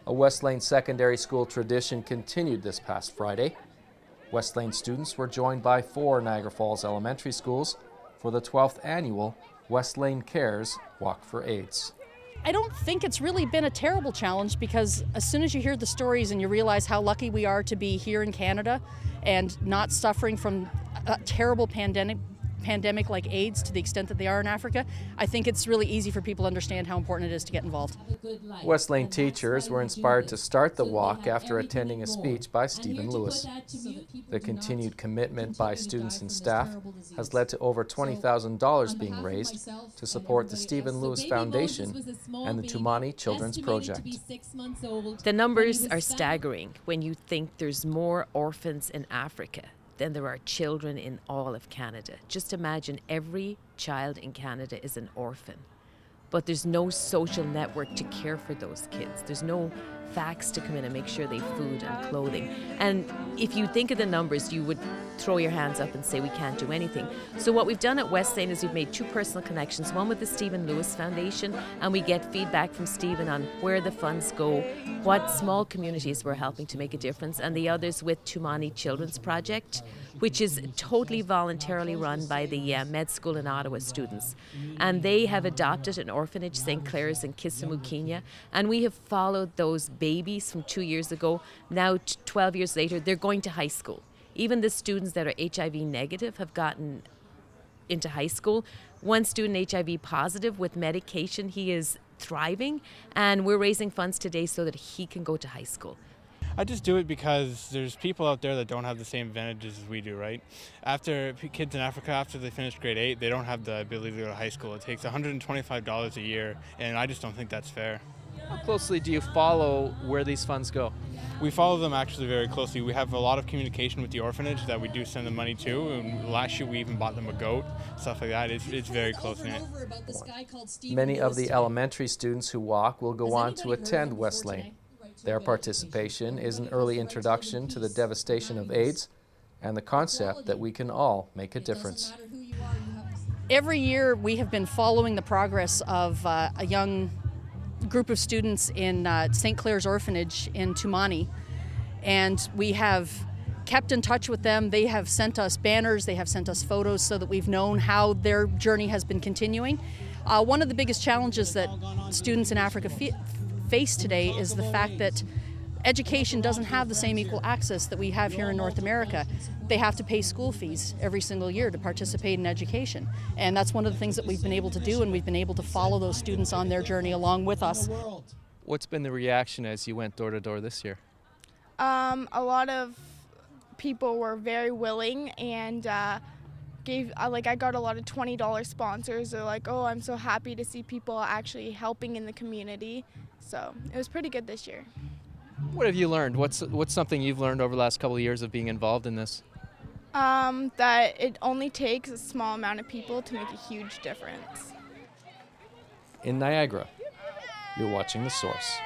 A Westlane Secondary School tradition continued this past Friday. Westlane students were joined by 4 Niagara Falls elementary schools for the 12th annual Westlane Cares Walk for AIDS. I don't think it's really been a terrible challenge, because as soon as you hear the stories and you realize how lucky we are to be here in Canada and not suffering from a terrible pandemic like AIDS to the extent that they are in Africa, I think it's really easy for people to understand how important it is to get involved. Westlane teachers were inspired to start the walk after attending a speech by Stephen Lewis. The continued commitment by students and staff has led to over $20,000 being raised to support the Stephen Lewis Foundation and the Tumani Children's Project. The numbers are staggering when you think there's more orphans in Africa than there are children in all of Canada. Just imagine every child in Canada is an orphan, but there's no social network to care for those kids. There's no facts to come in and make sure they have food and clothing. And if you think of the numbers, you would throw your hands up and say we can't do anything. So what we've done at Westlane is we've made 2 personal connections, one with the Stephen Lewis Foundation, and we get feedback from Stephen on where the funds go, what small communities we're helping to make a difference, and the others with Tumani Children's Project, which is totally voluntarily run by the med school in Ottawa students. And they have adopted an orphanage, St. Clares in Kisumu, Kenya, and we have followed those babies from 2 years ago. Now, 12 years later, they're going to high school. Even the students that are HIV negative have gotten into high school. One student HIV positive with medication, he is thriving, and we're raising funds today so that he can go to high school. I just do it because there's people out there that don't have the same advantages as we do, right? After kids in Africa, after they finish grade 8, they don't have the ability to go to high school. It takes $125 a year, and I just don't think that's fair. How closely do you follow where these funds go? We follow them actually very closely. We have a lot of communication with the orphanage that we do send the money to, and last year we even bought them a goat, stuff like that. It's very close-knit. Many of the elementary students who walk will go on to attend Westlane. Their participation is an early introduction to the devastation of AIDS and the concept that we can all make a difference. Every year we have been following the progress of a young group of students in St. Clares Orphanage in Tumani, and we have kept in touch with them. They have sent us banners, they have sent us photos so that we've known how their journey has been continuing. One of the biggest challenges that students in Africa face today is the fact that education doesn't have the same equal access that we have here in North America. They have to pay school fees every single year to participate in education. And that's one of the things that we've been able to do, and we've been able to follow those students on their journey along with us. What's been the reaction as you went door to door this year? A lot of people were very willing, and I got a lot of $20 sponsors. They're like, oh, I'm so happy to see people actually helping in the community. So it was pretty good this year. What have you learned? What's something you've learned over the last couple of years of being involved in this? That it only takes a small amount of people to make a huge difference. In Niagara, you're watching The Source.